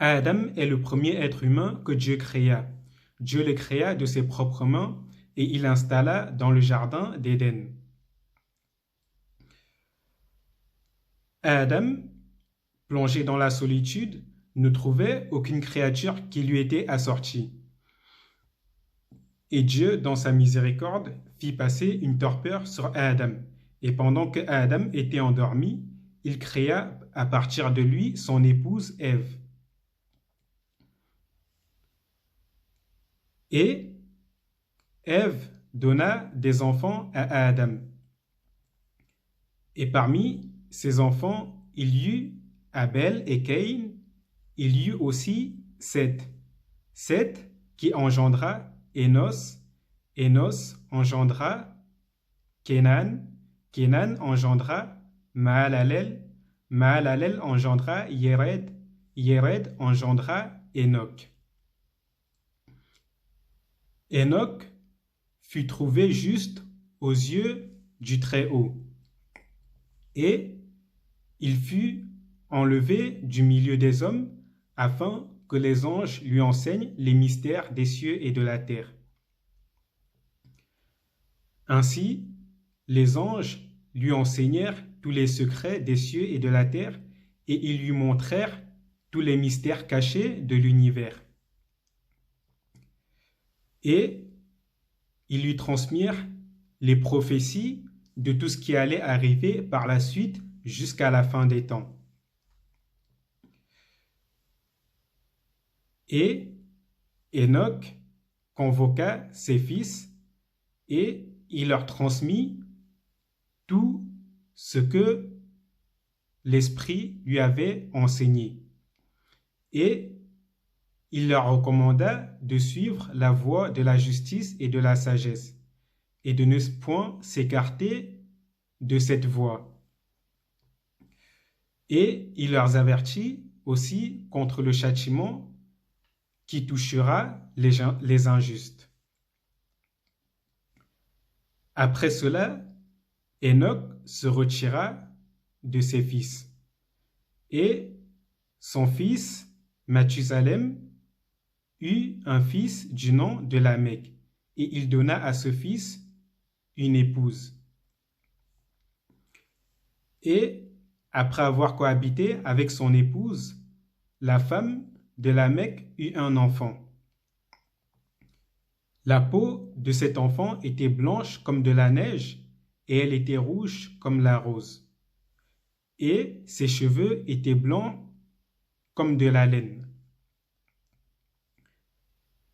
Adam est le premier être humain que Dieu créa. Dieu le créa de ses propres mains et il l'installa dans le jardin d'Éden. Adam, plongé dans la solitude, ne trouvait aucune créature qui lui était assortie. Et Dieu, dans sa miséricorde, fit passer une torpeur sur Adam. Et pendant que Adam était endormi, il créa à partir de lui son épouse Ève. Et Ève donna des enfants à Adam. Et parmi ces enfants, il y eut Abel et Caïn, il y eut aussi Seth. Seth qui engendra Énos, Énos engendra Kénan, Kénan engendra Mahalalel, Mahalalel engendra Yéred, Yéred engendra Enoch. Enoch fut trouvé juste aux yeux du Très-Haut, et il fut enlevé du milieu des hommes afin que les anges lui enseignent les mystères des cieux et de la terre. Ainsi, les anges lui enseignèrent tous les secrets des cieux et de la terre, et ils lui montrèrent tous les mystères cachés de l'univers. Et ils lui transmirent les prophéties de tout ce qui allait arriver par la suite jusqu'à la fin des temps. Et Enoch convoqua ses fils et il leur transmit tout ce que l'Esprit lui avait enseigné. Et il leur recommanda de suivre la voie de la justice et de la sagesse, et de ne point s'écarter de cette voie. Et il leur avertit aussi contre le châtiment qui touchera les injustes. Après cela, Enoch se retira de ses fils, et son fils Mathusalem eut un fils du nom de Lamech, et il donna à ce fils une épouse. Et après avoir cohabité avec son épouse, la femme de Lamech eut un enfant. La peau de cet enfant était blanche comme de la neige, et elle était rouge comme la rose. Et ses cheveux étaient blancs comme de la laine.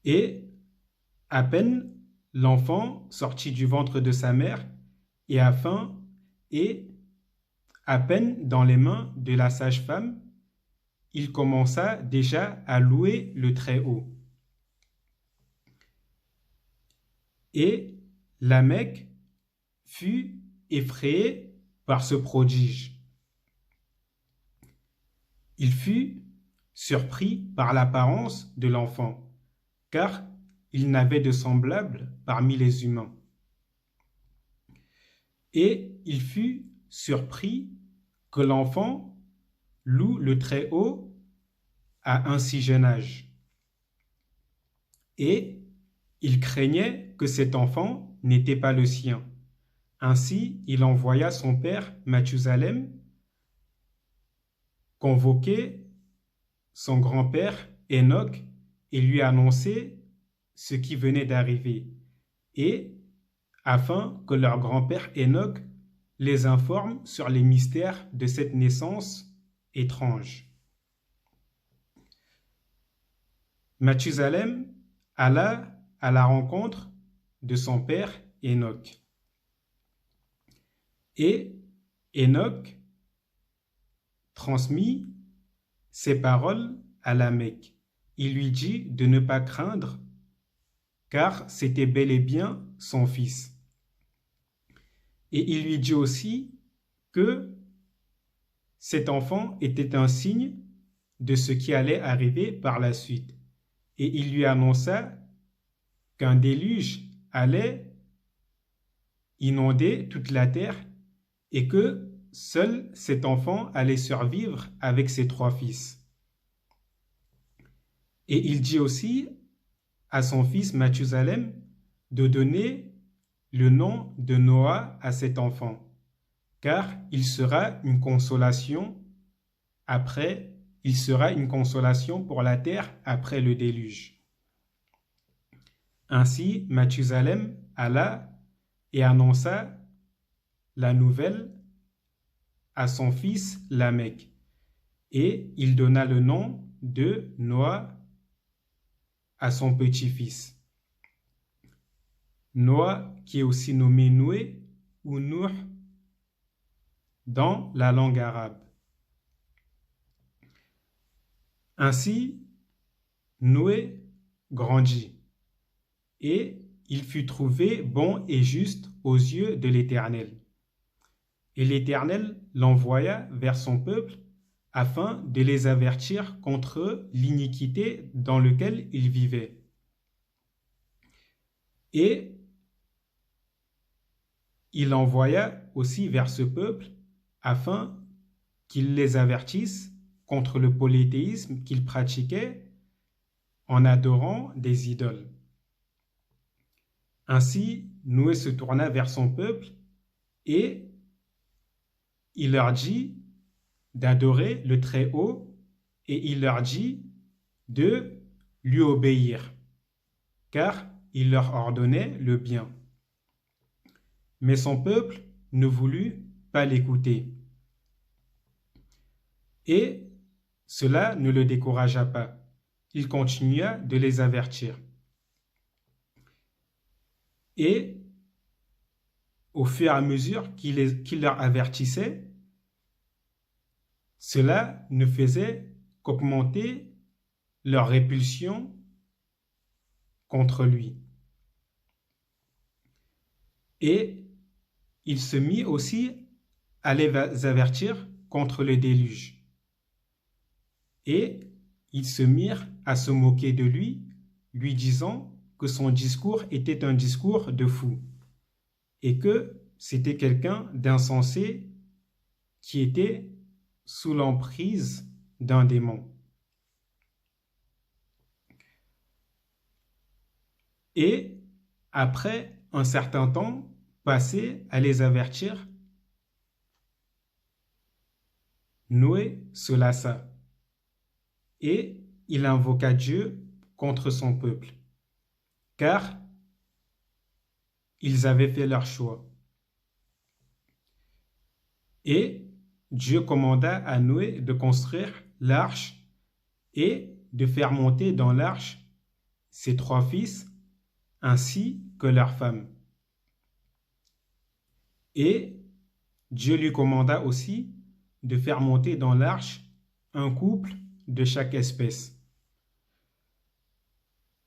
Et à peine l'enfant sortit du ventre de sa mère, et à peine dans les mains de la sage-femme, il commença déjà à louer le Très-Haut. Et Lamech fut effrayé par ce prodige. Il fut surpris par l'apparence de l'enfant, car il n'avait de semblable parmi les humains. Et il fut surpris que l'enfant loue le Très-Haut à un si jeune âge. Et il craignait que cet enfant n'était pas le sien. Ainsi, il envoya son père Mathusalem convoquer son grand-père Enoch et lui annoncer ce qui venait d'arriver, et afin que leur grand-père Enoch les informe sur les mystères de cette naissance étrange. Mathusalem alla à la rencontre de son père Enoch. Et Enoch transmit ces paroles à Lamech. Il lui dit de ne pas craindre, car c'était bel et bien son fils. Et il lui dit aussi que cet enfant était un signe de ce qui allait arriver par la suite. Et il lui annonça qu'un déluge allait inonder toute la terre et que seul cet enfant allait survivre avec ses 3 fils. Et il dit aussi à son fils Mathusalem de donner le nom de Noah à cet enfant, car il sera une consolation pour la terre après le déluge. Ainsi, Mathusalem alla et annonça la nouvelle à son fils Lamech, et il donna le nom de Noah à son petit-fils. Noah, qui est aussi nommé Noué ou Nuh dans la langue arabe. Ainsi, Noé grandit et il fut trouvé bon et juste aux yeux de l'Éternel. Et l'Éternel l'envoya vers son peuple afin de les avertir contre l'iniquité dans laquelle ils vivaient. Et il envoya aussi vers ce peuple afin qu'il les avertisse contre le polythéisme qu'ils pratiquaient en adorant des idoles. Ainsi, Noé se tourna vers son peuple et il leur dit d'adorer le Très-Haut et il leur dit de lui obéir, car il leur ordonnait le bien. Mais son peuple ne voulut pas l'écouter. Et cela ne le découragea pas. Il continua de les avertir. Et au fur et à mesure qu'il leur avertissait, cela ne faisait qu'augmenter leur répulsion contre lui. Et il se mit aussi à les avertir contre le déluge. Et ils se mirent à se moquer de lui, lui disant que son discours était un discours de fou et que c'était quelqu'un d'insensé qui était sous l'emprise d'un démon. Et après un certain temps passé à les avertir, Noé se lassa et il invoqua Dieu contre son peuple, car ils avaient fait leur choix. Et Dieu commanda à Noé de construire l'arche et de faire monter dans l'arche ses 3 fils ainsi que leurs femmes. Et Dieu lui commanda aussi de faire monter dans l'arche un couple de chaque espèce.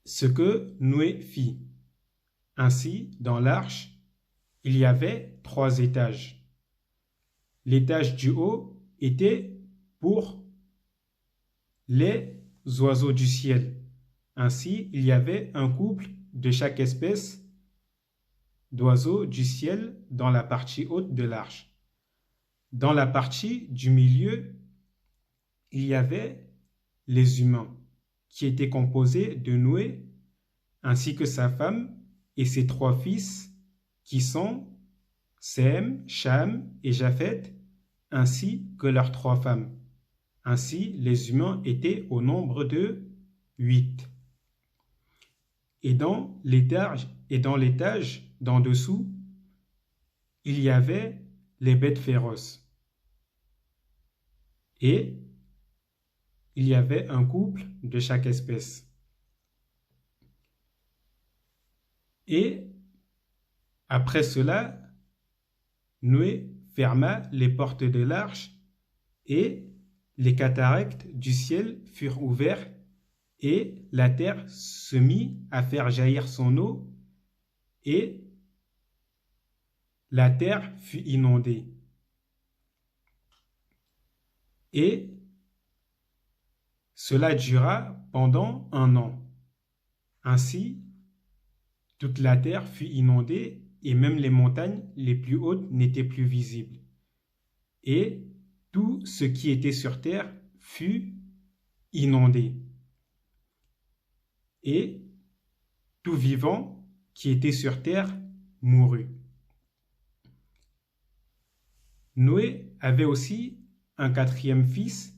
Ce que Noé fit. Ainsi, dans l'arche, il y avait 3 étages. L'étage du haut était pour les oiseaux du ciel. Ainsi, il y avait un couple de chaque espèce d'oiseaux du ciel dans la partie haute de l'arche. Dans la partie du milieu, il y avait les humains, qui étaient composés de Noé, ainsi que sa femme et ses 3 fils, qui sont Sem, Cham et Japheth, ainsi que leurs 3 femmes. Ainsi, les humains étaient au nombre de 8. Et dans l'étage d'en dessous, il y avait les bêtes féroces. Et il y avait un couple de chaque espèce. Et après cela, Noé ferma les portes de l'arche et les cataractes du ciel furent ouverts et la terre se mit à faire jaillir son eau et la terre fut inondée. Et cela dura pendant 1 an. Ainsi, toute la terre fut inondée et même les montagnes les plus hautes n'étaient plus visibles. Et tout ce qui était sur terre fut inondé. et tout vivant qui était sur terre mourut. Noé avait aussi un quatrième fils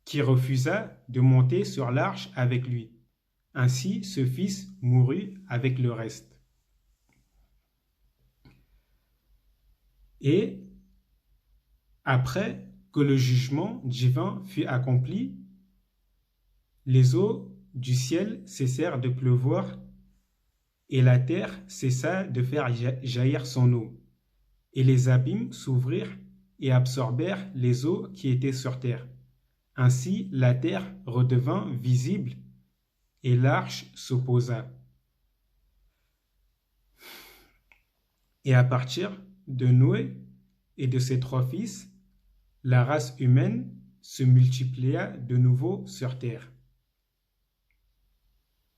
qui refusa de monter sur l'arche avec lui. Ainsi, ce fils mourut avec le reste. Et après que le jugement divin fut accompli, les eaux du ciel cessèrent de pleuvoir et la terre cessa de faire jaillir son eau. Et les abîmes s'ouvrirent et absorbèrent les eaux qui étaient sur terre. Ainsi, la terre redevint visible et l'arche s'opposa. Et à partir de Noé et de ses 3 fils, la race humaine se multiplia de nouveau sur terre.